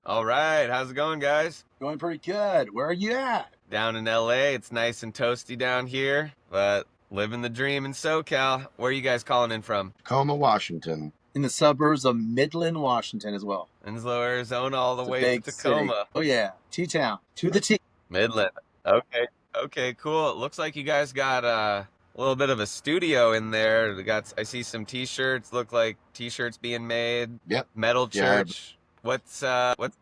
All right, how's it going, guys? Going pretty good. Where are you at? Down in LA, it's nice and toasty down here, but living the dream in SoCal. Where are you guys calling in from? Tacoma, Washington. In the suburbs of Midland, Washington as well. Winslow, Arizona, all the It's a way to big city. Tacoma. Oh yeah, T-Town. To the T. Midland. Okay. Okay, cool. It looks like you guys got a little bit of a studio in there. I see some t-shirts, look like t-shirts being made. Yep. Metal Yeah. Church. What's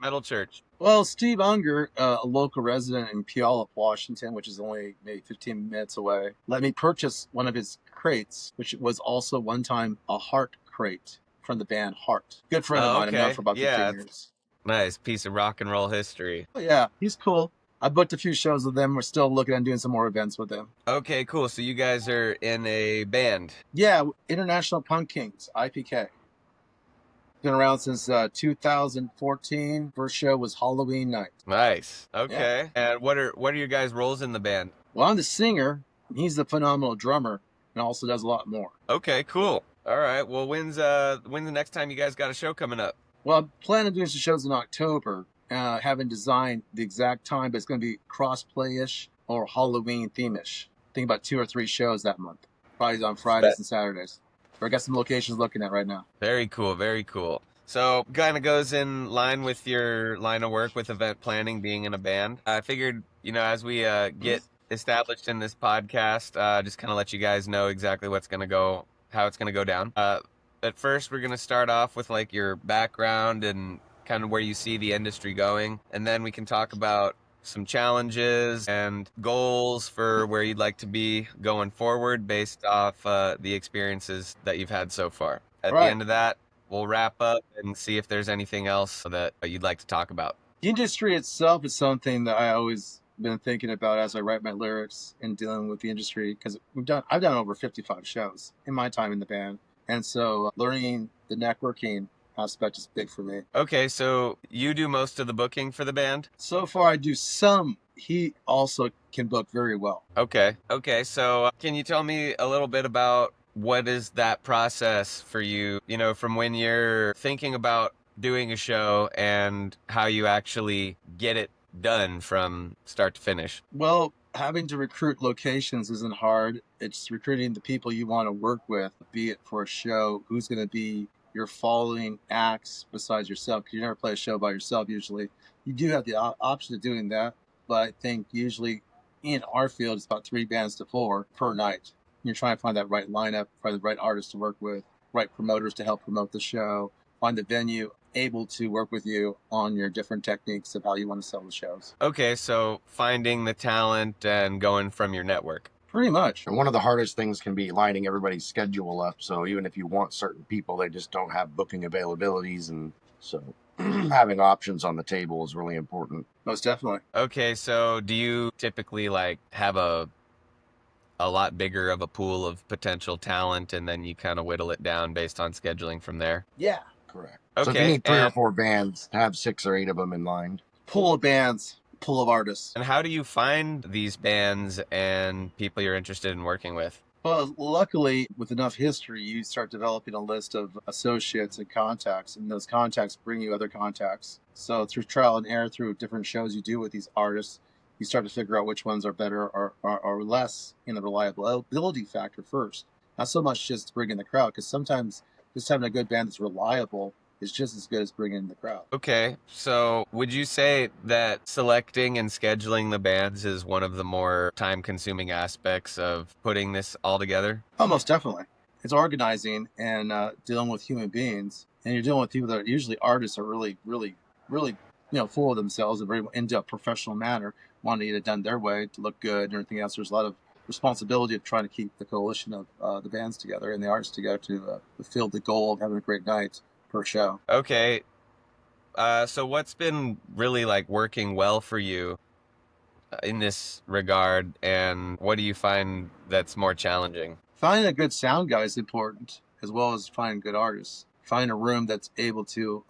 Metal Church? Well, Steve Unger, a local resident in Puyallup, Washington, which is only maybe 15 minutes away, let me purchase one of his crates, which was also one time a Heart crate from the band Heart. Good friend of Oh, mine. I've known okay. for about 15 Yeah, years. nice piece of rock and roll history. Oh yeah, he's cool. I booked a few shows with them. We're still looking at doing some more events with them. Okay, cool. So you guys are in a band. Yeah, International Punk Kings, IPK. Been around since 2014. First show was Halloween night. Nice. Okay. And what are your guys' roles in the band? Well, I'm the singer. He's the phenomenal drummer, and also does a lot more. Okay, cool. All right. Well, when's the next time you guys got a show coming up? Well, I'm planning on doing some shows in October. Haven't designed the exact time, but it's going to be cross-play-ish or Halloween theme-ish. Think about 2 or 3 shows that month. Probably on Fridays and Saturdays. I got some locations looking at right now. Very cool. Very cool. So kind of goes in line with your line of work with event planning, being in a band. I figured, as we get established in this podcast, just kind of let you guys know exactly how it's going to go down. At first, we're going to start off with like your background and kind of where you see the industry going. And then we can talk about some challenges and goals for where you'd like to be going forward based off the experiences that you've had so far. At the end of that, we'll wrap up and see if there's anything else that you'd like to talk about. The industry itself is something that I always been thinking about as I write my lyrics and dealing with the industry, because I've done over 55 shows in my time in the band. And so learning the networking aspect is big for me. Okay, so you do most of the booking for the band? So far, I do some. He also can book very well. Okay, so can you tell me a little bit about what is that process for you, from when you're thinking about doing a show and how you actually get it done from start to finish? Well, having to recruit locations isn't hard. It's recruiting the people you want to work with, be it for a show, who's going to be your following acts besides yourself, because you never play a show by yourself usually. You do have the option of doing that, but I think usually in our field it's about 3 bands to 4 per night. You're trying to find that right lineup, find the right artists to work with, right promoters to help promote the show, find the venue able to work with you on your different techniques of how you want to sell the shows. Okay, so finding the talent and going from your network. Pretty much. And one of the hardest things can be lining everybody's schedule up. So even if you want certain people, they just don't have booking availabilities. And so having options on the table is really important. Most definitely. Okay, so do you typically have a lot bigger of a pool of potential talent and then you kind of whittle it down based on scheduling from there? Yeah. Correct. Okay. So if you need 3 or 4 bands, have 6 or 8 of them in line. Pool of bands, pool of artists. And how do you find these bands and people you're interested in working with? Well, luckily, with enough history, you start developing a list of associates and contacts, and those contacts bring you other contacts. So through trial and error, through different shows you do with these artists, you start to figure out which ones are better or less in the reliability factor first. Not so much just bringing the crowd, because sometimes just having a good band that's reliable is just as good as bringing in the crowd. Okay, so would you say that selecting and scheduling the bands is one of the more time-consuming aspects of putting this all together? Oh, most definitely. It's organizing and dealing with human beings, and you're dealing with people that are usually artists are really, really, really, full of themselves in a very in-depth professional manner, wanting to get it done their way to look good and everything else. There's a lot of responsibility of trying to keep the coalition of the bands together and the artists together to fulfill the goal of having a great night per show. Okay. So what's been really working well for you in this regard, and what do you find that's more challenging? Finding a good sound guy is important, as well as finding good artists. Find a room that's able to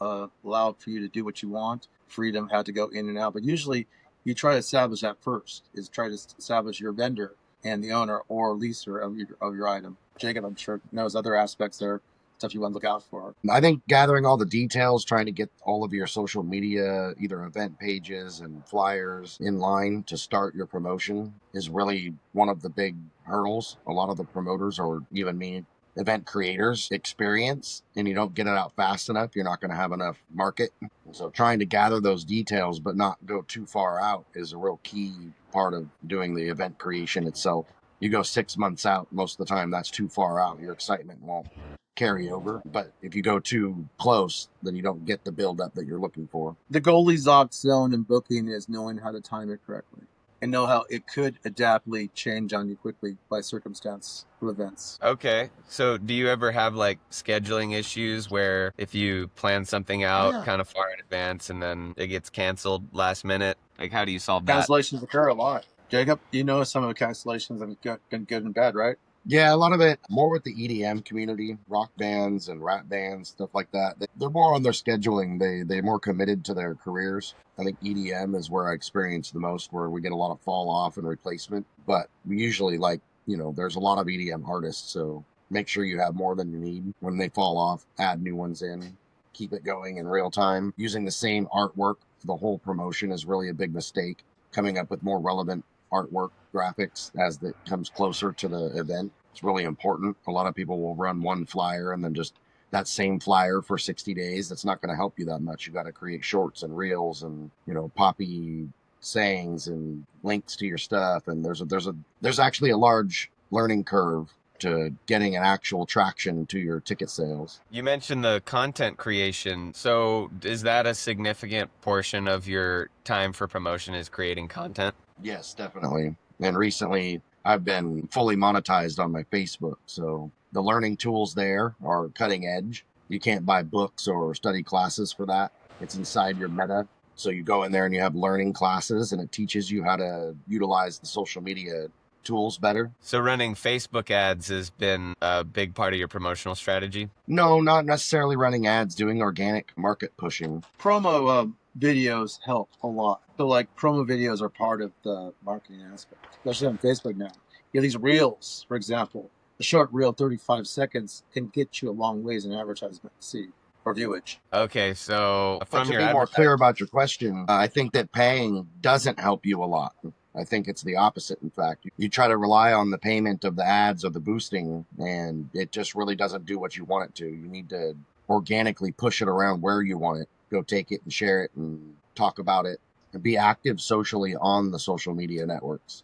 allow for you to do what you want, freedom, how to go in and out. But usually you try to establish that first, is try to establish your vendor and the owner or leaser of your item. Jacob, I'm sure, knows other aspects there. stuff you want to look out for. I think gathering all the details, trying to get all of your social media, either event pages and flyers in line to start your promotion is really one of the big hurdles. A lot of the promoters, or even me, event creators, experience, and you don't get it out fast enough, you're not going to have enough market. So trying to gather those details but not go too far out is a real key part of doing the event creation itself. You go 6 months out, most of the time that's too far out. Your excitement won't carry over. But if you go too close, then you don't get the buildup that you're looking for. The Goldilocks zone in booking is knowing how to time it correctly and know how it could adaptively change on you quickly by circumstance of events. Okay. So do you ever have like scheduling issues where if you plan something out kind of far in advance and then it gets canceled last minute? Like, how do you solve that? Cancellations occur a lot. Jacob, you know some of the cancellations have been good and bad, right? Yeah, a lot of it more with the EDM community, rock bands and rap bands, stuff like that. They're more on their scheduling. They're more committed to their careers. I think EDM is where I experience the most, where we get a lot of fall off and replacement. But we usually there's a lot of EDM artists, so make sure you have more than you need. When they fall off, add new ones in, keep it going in real time. Using the same artwork for the whole promotion is really a big mistake. Coming up with more relevant artwork, graphics as it comes closer to the event. It's really important. A lot of people will run one flyer and then just that same flyer for 60 days. That's not going to help you that much. You got to create shorts and reels and, poppy sayings and links to your stuff. And there's actually a large learning curve to getting an actual traction to your ticket sales. You mentioned the content creation. So is that a significant portion of your time for promotion, is creating content? Yes, definitely. And recently I've been fully monetized on my Facebook. So the learning tools there are cutting edge. You can't buy books or study classes for that. It's inside your meta. So you go in there and you have learning classes and it teaches you how to utilize the social media tools better. So running Facebook ads has been a big part of your promotional strategy? No, not necessarily running ads, doing organic market pushing. Promo videos help a lot. So like promo videos are part of the marketing aspect, especially on Facebook now. You have these reels, for example. A short reel, 35 seconds, can get you a long ways in advertisement, see, or viewage. Okay, so But from to your be more clear about your question, I think that paying doesn't help you a lot. I think it's the opposite, in fact. You try to rely on the payment of the ads or the boosting, and it just really doesn't do what you want it to. You need to organically push it around where you want it. Go take it and share it and talk about it and be active socially on the social media networks.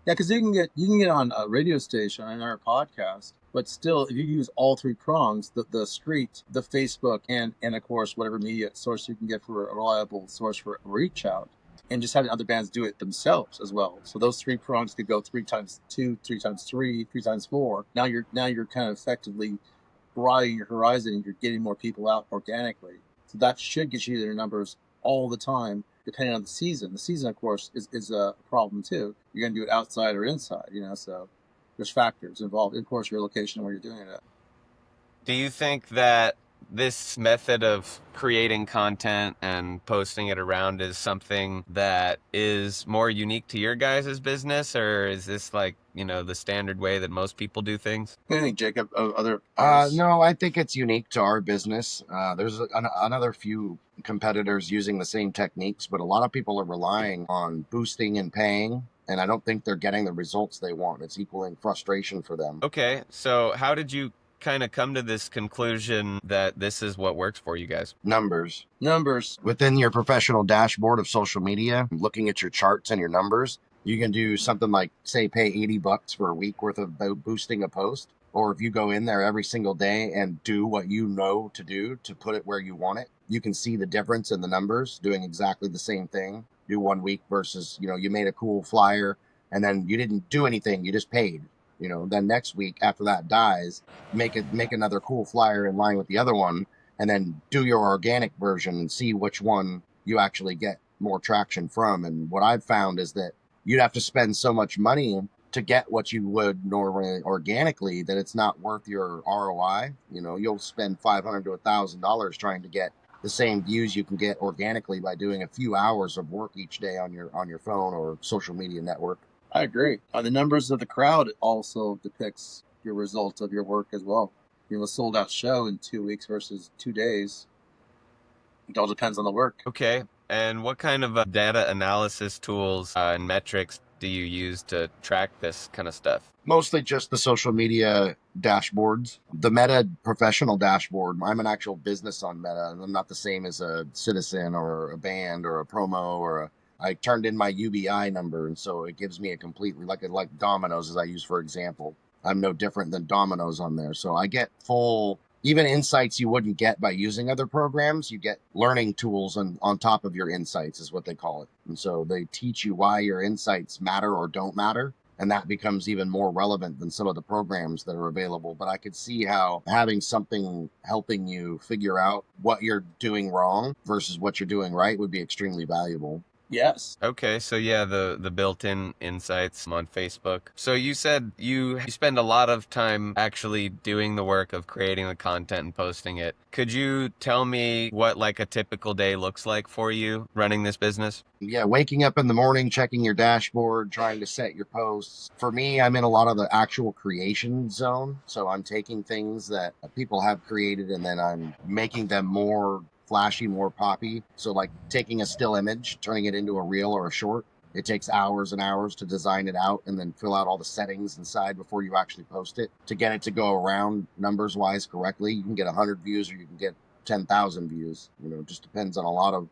Yeah, because you can get on a radio station and our podcast, but still, if you use all three prongs, the street, the Facebook, and of course whatever media source you can get for a reliable source for reach out, and just having other bands do it themselves as well. So those three prongs could go 3 times 2, 3 times 3, 3 times 4. Now you're kind of effectively broadening your horizon and you're getting more people out organically. So that should get you their numbers all the time, depending on the season. The season, of course, is a problem too. You're going to do it outside or inside, so there's factors involved. And of course, your location where you're doing it at. Do you think that this method of creating content and posting it around is something that is more unique to your guys' business, or is this like, the standard way that most people do things? What do you think, Jacob, of other No, I think it's unique to our business. There's another few competitors using the same techniques, but a lot of people are relying on boosting and paying, and I don't think they're getting the results they want. It's equaling frustration for them. Okay, so how did you kind of come to this conclusion that this is what works for you guys? Numbers. Numbers. Within your professional dashboard of social media, looking at your charts and your numbers, you can do something like, say, pay $80 for a week worth of boosting a post. Or if you go in there every single day and do what you know to do to put it where you want it, you can see the difference in the numbers doing exactly the same thing. Do 1 week versus, you made a cool flyer and then you didn't do anything. You just paid. Then next week after that dies, make another cool flyer in line with the other one, and then do your organic version and see which one you actually get more traction from. And what I've found is that you'd have to spend so much money to get what you would normally organically that it's not worth your ROI. You'll spend $500 to $1,000 trying to get the same views you can get organically by doing a few hours of work each day on your phone or social media network. I agree. The numbers of the crowd also depicts your results of your work as well. a sold out show in 2 weeks versus 2 days. It all depends on the work. Okay. And what kind of data analysis tools and metrics do you use to track this kind of stuff? Mostly just the social media dashboards. The Meta professional dashboard, I'm an actual business on Meta, and I'm not the same as a citizen or a band or a promo or a. I turned in my UBI number, and so it gives me a completely like Domino's, as I use for example. I'm no different than Domino's on there, so I get full even insights you wouldn't get by using other programs. You get learning tools on top of your insights, is what they call it. And so they teach you why your insights matter or don't matter. And that becomes even more relevant than some of the programs that are available. But I could see how having something helping you figure out what you're doing wrong versus what you're doing right would be extremely valuable. Yes. Okay, so yeah, the built-in insights on Facebook. So you said you spend a lot of time actually doing the work of creating the content and posting it. Could you tell me what like a typical day looks like for you running this business? Yeah, waking up in the morning, checking your dashboard, trying to set your posts. For me, I'm in a lot of the actual creation zone. So I'm taking things that people have created and then I'm making them more flashy, more poppy. So, like taking a still image, turning it into a reel or a short. It takes hours and hours to design it out and then fill out all the settings inside before you actually post it to get it to go around numbers wise correctly. You can get 100 views or you can get 10,000 views. It just depends on a lot of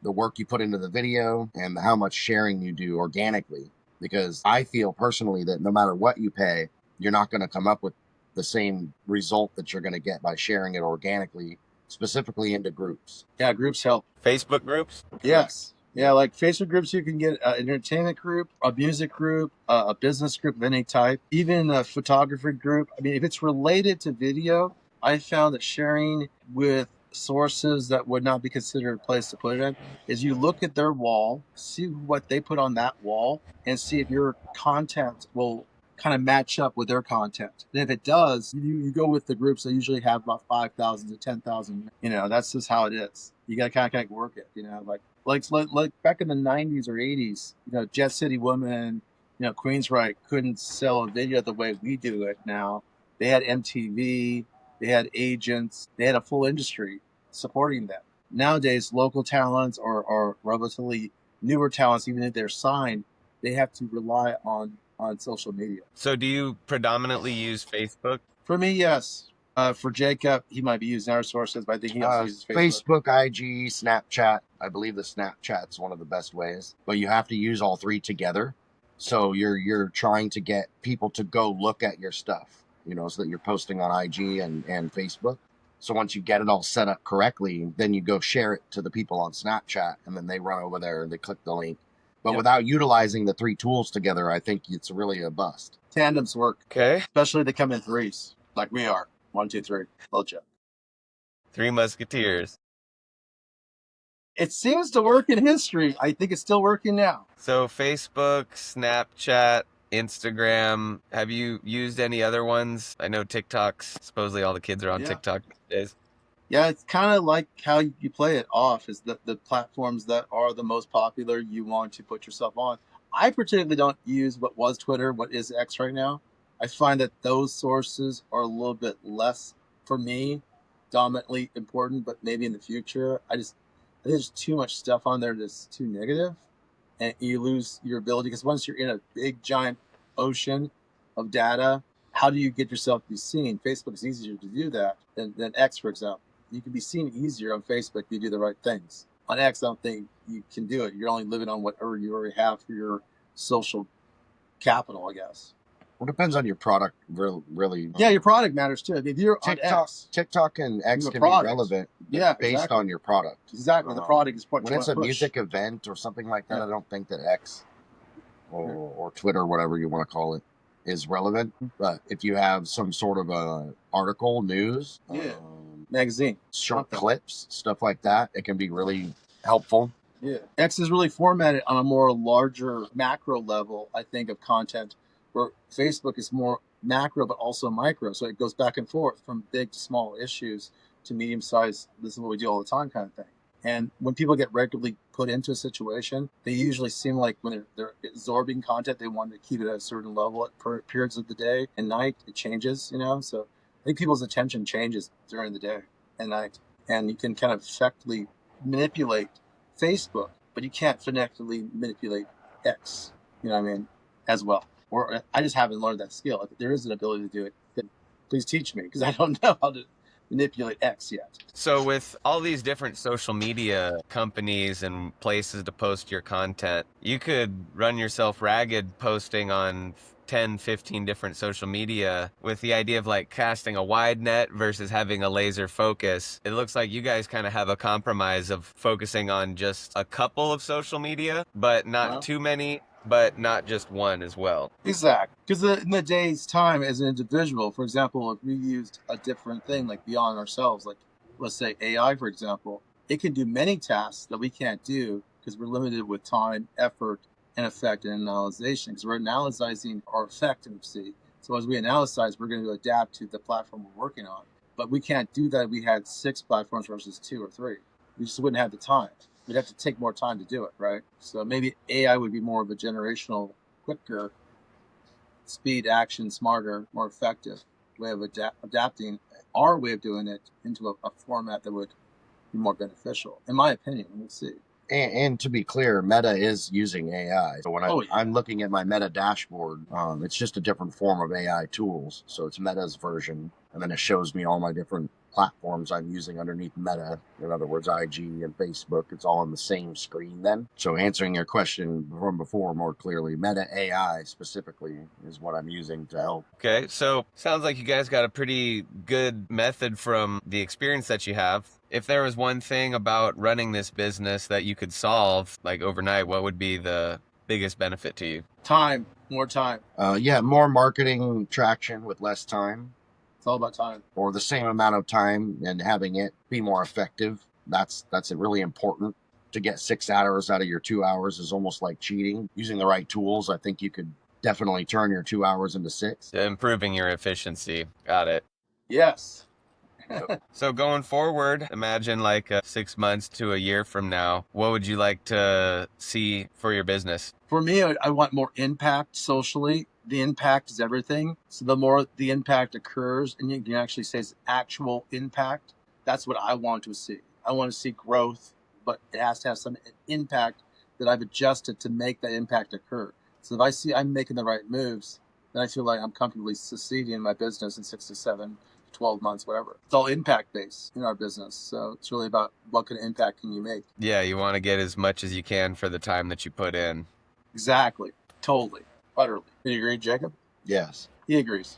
the work you put into the video and how much sharing you do organically. Because I feel personally that no matter what you pay, you're not going to come up with the same result that you're going to get by sharing it organically, specifically into groups. Yeah, groups help. Facebook groups? Yes. Yeah, like Facebook groups, you can get an entertainment group, a music group, a business group of any type, even a photography group. I mean, if it's related to video, I found that sharing with sources that would not be considered a place to put it in is you look at their wall, see what they put on that wall, and see if your content will kind of match up with their content. And if it does, you go with the groups that usually have about 5,000 to 10,000. That's just how it is. You got to kind of work it, like back in the 90s or 80s, Jet City Woman, Queensryche couldn't sell a video the way we do it now. They had MTV, they had agents, they had a full industry supporting them. Nowadays, local talents or relatively newer talents, even if they're signed, they have to rely on social media. So do you predominantly use Facebook? For me, yes. For Jacob, he might be using our sources, but I think he also uses Facebook. Facebook, IG, Snapchat. I believe the Snapchat's one of the best ways, but you have to use all three together. So you're trying to get people to go look at your stuff, so that you're posting on IG and Facebook. So once you get it all set up correctly, then you go share it to the people on Snapchat, and then they run over there and they click the link. But without utilizing the three tools together, I think it's really a bust. Tandems work. Okay. Especially they come in threes, like we are. 1, 2, 3. Little joke. Three Musketeers. It seems to work in history. I think it's still working now. So Facebook, Snapchat, Instagram. Have you used any other ones? I know TikTok's supposedly all the kids are on TikTok these days. Yeah, it's kind of like how you play it off is the platforms that are the most popular you want to put yourself on. I particularly don't use what was Twitter, what is X right now. I find that those sources are a little bit less, for me, dominantly important, but maybe in the future. There's too much stuff on there that's too negative, and you lose your ability because once you're in a big, giant ocean of data, how do you get yourself to be seen? Facebook is easier to do that than X, for example. You can be seen easier on Facebook if you do the right things. On X, I don't think you can do it. You're only living on whatever you already have for your social capital, I guess. Well, it depends on your product, really. Yeah, your product matters too. If you're on X, TikTok and X can be relevant based on your product. Exactly. The product is what when it's a music event or something like that, I don't think that X or Twitter, whatever you want to call it, is relevant. But if you have some sort of a article, news, magazine, short clips, stuff like that, it can be really helpful. Yeah. X is really formatted on a more larger macro level, I think, of content, where Facebook is more macro but also micro. So it goes back and forth from big to small issues to medium size. This is what we do all the time kind of thing. And when people get regularly put into a situation, they usually seem like when they're absorbing content, they want to keep it at a certain level at periods of the day and night. It changes, So I think people's attention changes during the day and night, and you can kind of effectively manipulate Facebook, but you can't effectively manipulate X. You know what I mean? As well. Or I just haven't learned that skill. There is an ability to do it. Please teach me, because I don't know how to manipulate X yet. So with all these different social media companies and places to post your content, you could run yourself ragged posting on 10, 15 different social media with the idea of like casting a wide net versus having a laser focus. It looks like you guys kind of have a compromise of focusing on just a couple of social media, but not too many, but not just one as well. Exactly. Because in the day's time as an individual, for example, if we used a different thing like beyond ourselves, like let's say AI, for example, it can do many tasks that we can't do because we're limited with time, effort, and effect and analyzation. Because we're analyzing our effectiveness. So as we analyze, we're going to adapt to the platform we're working on. But we can't do that if we had 6 platforms versus 2 or 3. We just wouldn't have the time. We'd have to take more time to do it, right? So maybe AI would be more of a generational, quicker, speed, action, smarter, more effective way of adapting our way of doing it into a format that would be more beneficial, in my opinion. We'll see. And to be clear, Meta is using AI. So when I'm looking at my Meta dashboard, it's just a different form of AI tools. So it's Meta's version, and then it shows me all my different platforms I'm using underneath Meta. In other words, IG and Facebook. It's all on the same screen then. So answering your question from before more clearly, Meta AI specifically is what I'm using to help. Okay, so sounds like you guys got a pretty good method from the experience that you have. If there was one thing about running this business that you could solve like overnight, what would be the biggest benefit to you? Time, more time. More marketing traction with less time. It's all about time. Or the same amount of time and having it be more effective. That's really important. To get 6 hours out of your 2 hours is almost like cheating. Using the right tools, I think you could definitely turn your 2 hours into 6. Improving your efficiency. Got it. Yes. So going forward, imagine like 6 months to a year from now, what would you like to see for your business? For me, I want more impact socially. The impact is everything. So the more the impact occurs, and you can actually say it's actual impact, that's what I want to see. I want to see growth, but it has to have some impact that I've adjusted to make that impact occur. So if I see I'm making the right moves, then I feel like I'm comfortably succeeding in my business in 6 to 7, 12 months, whatever. It's all impact based in our business. So it's really about what kind of impact can you make. Yeah, you want to get as much as you can for the time that you put in. Exactly. Totally. Utterly. Do you agree, Jacob? Yes. He agrees.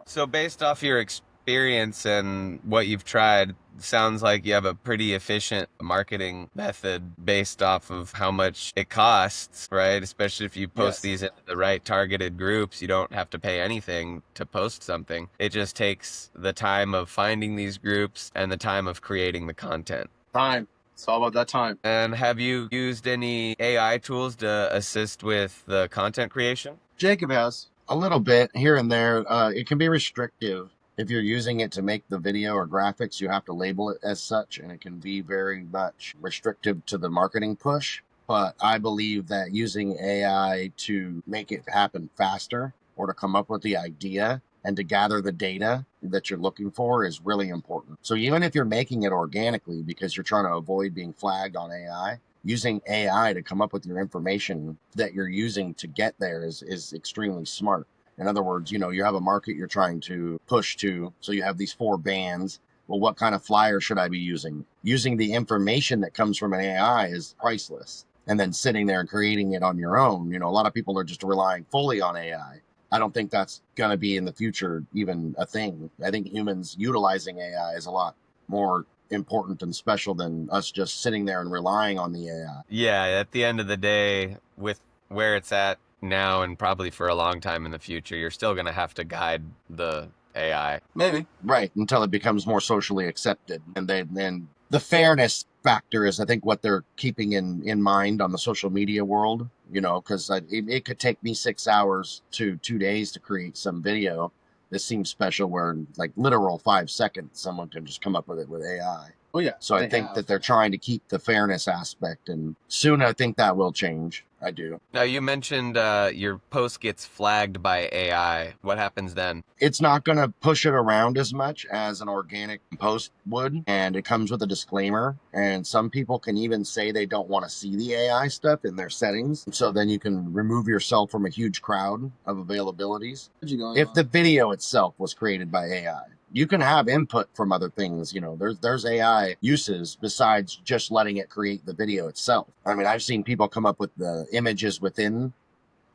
So based off your experience and what you've tried, sounds like you have a pretty efficient marketing method based off of how much it costs, right? Especially if you post these into the right targeted groups, you don't have to pay anything to post something. It just takes the time of finding these groups and the time of creating the content. Time. It's all about that time. And have you used any AI tools to assist with the content creation? Jacob has. A little bit here and there. It can be restrictive. If you're using it to make the video or graphics, you have to label it as such, and it can be very much restrictive to the marketing push. But I believe that using AI to make it happen faster or to come up with the idea and to gather the data that you're looking for is really important. So even if you're making it organically because you're trying to avoid being flagged on AI, using AI to come up with your information that you're using to get there is extremely smart. In other words, you have a market you're trying to push to. So you have these 4 bands. Well, what kind of flyer should I be using? Using the information that comes from an AI is priceless. And then sitting there and creating it on your own. A lot of people are just relying fully on AI. I don't think that's going to be in the future even a thing. I think humans utilizing AI is a lot more important and special than us just sitting there and relying on the AI. Yeah, at the end of the day, with where it's at now and probably for a long time in the future, you're still going to have to guide the AI. Maybe. Right, until it becomes more socially accepted. And then the fairness factor is, I think, what they're keeping in mind on the social media world, because it could take me 6 hours to 2 days to create some video. This seems special where in like literal 5 seconds, someone can just come up with it with AI. Oh, yeah. So I think that they're trying to keep the fairness aspect, and soon I think that will change. I do. Now, you mentioned your post gets flagged by AI. What happens then? It's not going to push it around as much as an organic post would, and it comes with a disclaimer. And some people can even say they don't want to see the AI stuff in their settings. So then you can remove yourself from a huge crowd of availabilities. If the video itself was created by AI, you can have input from other things. You know, there's AI uses besides just letting it create the video itself. I mean, I've seen people come up with the images within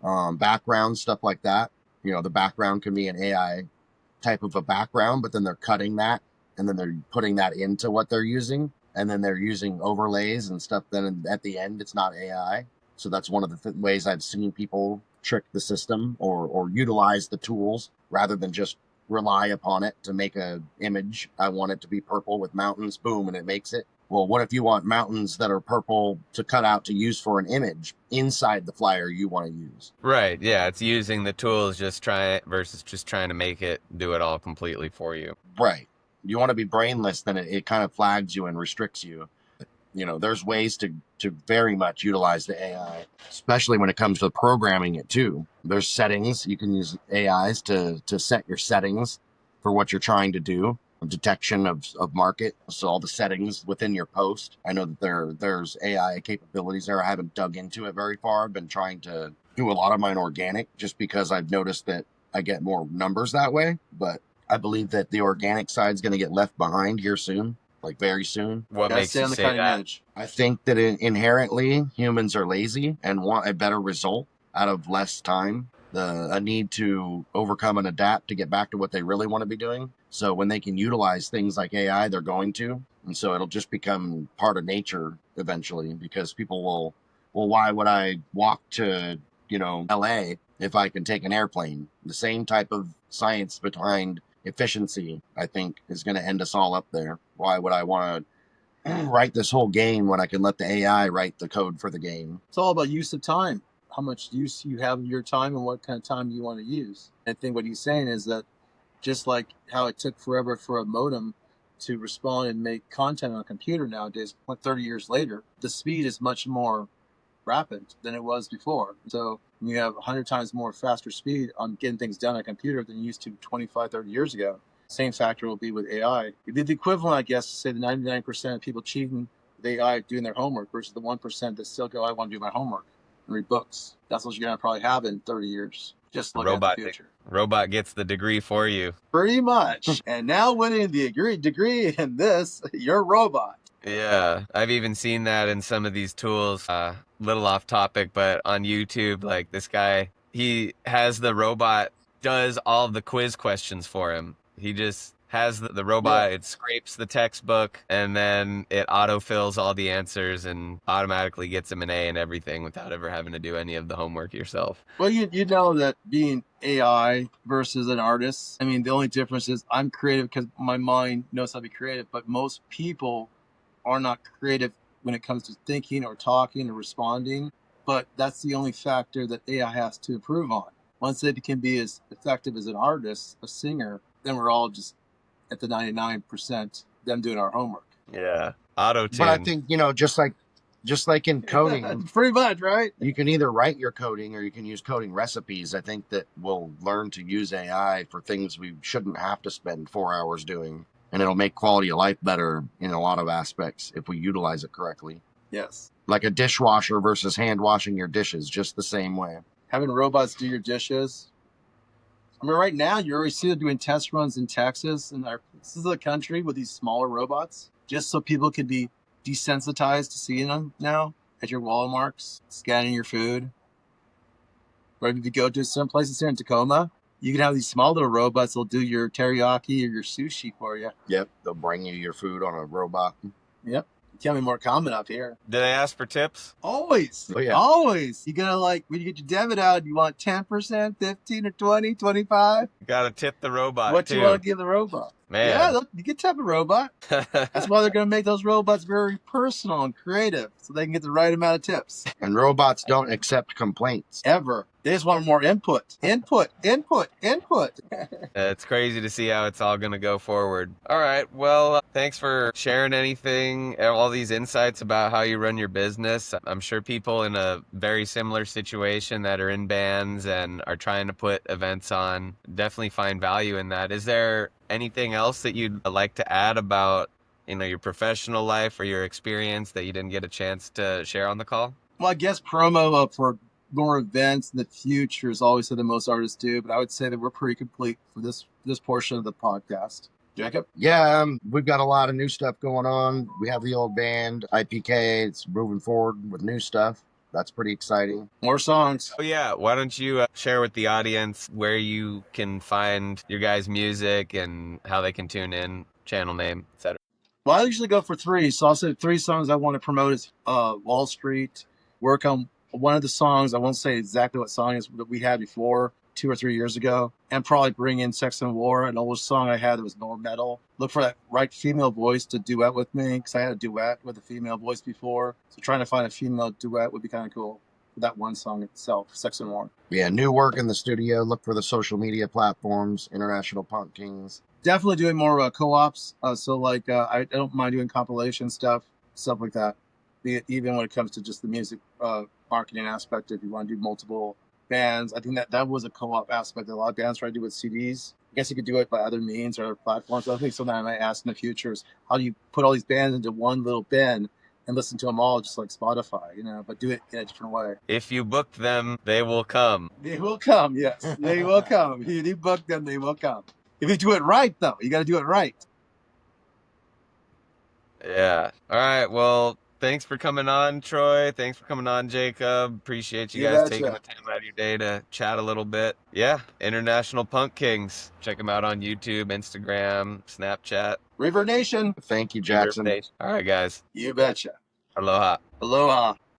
background, stuff like that. You know, the background can be an AI type of a background, but then they're cutting that and then they're putting that into what they're using. And then they're using overlays and stuff. Then at the end, it's not AI. So that's one of the ways I've seen people trick the system or utilize the tools rather than just rely upon it to make a image. I want it to be purple with mountains, boom, and it makes it. Well, what if you want mountains that are purple to cut out to use for an image inside the flyer you want to use? Right. Yeah. It's using the tools versus just trying to make it do it all completely for you. Right. You want to be brainless, then it kind of flags you and restricts you. You know, there's ways to very much utilize the AI, especially when it comes to programming it too. There's settings. You can use AIs to set your settings for what you're trying to do. Detection of market. So all the settings within your post. I know that there's AI capabilities there. I haven't dug into it very far. I've been trying to do a lot of mine organic just because I've noticed that I get more numbers that way. But I believe that the organic side is going to get left behind here soon. Like very soon. What makes you say that? Edge. I think that inherently humans are lazy and want a better result out of less time. A need to overcome and adapt to get back to what they really want to be doing. So when they can utilize things like AI, they're going to. And so it'll just become part of nature eventually because people will, well, why would I walk to, LA if I can take an airplane? The same type of science behind efficiency, I think, is going to end us all up there. Why would I want to write this whole game when I can let the AI write the code for the game? It's all about use of time. How much use you have of your time and what kind of time you want to use. I think what he's saying is that just like how it took forever for a modem to respond and make content on a computer nowadays, 30 years later, the speed is much more rapid than it was before. So you have 100 times more faster speed on getting things done on a computer than you used to 25, 30 years ago. Same factor will be with AI. It'd be the equivalent, I guess, to say the 99% of people cheating with AI doing their homework versus the 1% that still go, I want to do my homework and read books. That's what you're going to probably have in 30 years. Just look at the future. Robot gets the degree for you. Pretty much. And now winning the degree in this, you're a robot. Yeah, I've even seen that in some of these tools. Little off topic, but on YouTube, like this guy, he has the robot does all the quiz questions for him. He just has the robot, It scrapes the textbook, and then it autofills all the answers and automatically gets him an A and everything without ever having to do any of the homework yourself. Well, you know that being AI versus an artist, I mean, the only difference is I'm creative because my mind knows how to be creative, but most people are not creative when it comes to thinking or talking or responding. But that's the only factor that AI has to improve on. Once it can be as effective as an artist, a singer, then we're all just at the 99% them doing our homework. Yeah, auto-tune. But I think, just like in coding, pretty much, right? You can either write your coding or you can use coding recipes. I think that we'll learn to use AI for things we shouldn't have to spend 4 hours doing. And it'll make quality of life better in a lot of aspects if we utilize it correctly. Yes. Like a dishwasher versus hand washing your dishes, just the same way. Having robots do your dishes. I mean, right now, you already see them doing test runs in Texas and this is the country with these smaller robots, just so people can be desensitized to seeing them now at your Walmarts, scanning your food. Or if you go to some places here in Tacoma, you can have these small little robots that'll do your teriyaki or your sushi for you. Yep, they'll bring you your food on a robot. Yep. Tell me more common up here. Do they ask for tips? Always. Oh, yeah. Always. You gotta when you get your debit out, you want 10%, 15 or 20, 25. You gotta tip the robot. What too. you want to give the robot? Man. you get type of robot. That's why they're going to make those robots very personal and creative, so they can get the right amount of tips. And robots don't accept complaints. Ever. They just want more input. Input. It's crazy to see how it's all going to go forward. All right. Well, thanks for sharing anything, all these insights about how you run your business. I'm sure people in a very similar situation that are in bands and are trying to put events on definitely find value in that. Is there anything else that you'd like to add about, your professional life or your experience that you didn't get a chance to share on the call? Well, I guess promo for more events in the future is always something most artists do, but I would say that we're pretty complete for this portion of the podcast. Jacob? Yeah, we've got a lot of new stuff going on. We have the old band, IPK. It's moving forward with new stuff. That's pretty exciting. More songs. Oh, yeah. Why don't you share with the audience where you can find your guys' music and how they can tune in, channel name, etc. Well, I usually go for 3. So I'll say 3 songs I want to promote is Wall Street, work on one of the songs. I won't say exactly what song is that we had before 2 or 3 years ago, and probably bring in Sex and War, an old song I had that was more metal. Look for that right female voice to duet with me, because I had a duet with a female voice before. So trying to find a female duet would be kind of cool for that one song itself, Sex and War. Yeah, new work in the studio. Look for the social media platforms, International Punk Kings. Definitely doing more co-ops. I don't mind doing compilation stuff like that. Be it even when it comes to just the music marketing aspect. If you want to do multiple bands, I think that was a co-op aspect that a lot of bands try to do with CDs. I guess you could do it by other means or other platforms. I think something I might ask in the future is how do you put all these bands into one little bin and listen to them all just like Spotify, but do it in a different way. If you book them, they will come. They will come, yes. They will come. If you book them, they will come. If you do it right, though, you got to do it right. Yeah. All right. Well, thanks for coming on, Troy. Thanks for coming on, Jacob. Appreciate you guys taking the time out of your day to chat a little bit. Yeah. International Punk Kings. Check them out on YouTube, Instagram, Snapchat. River Nation. Thank you, Jackson. All right, guys. You betcha. Aloha. Aloha.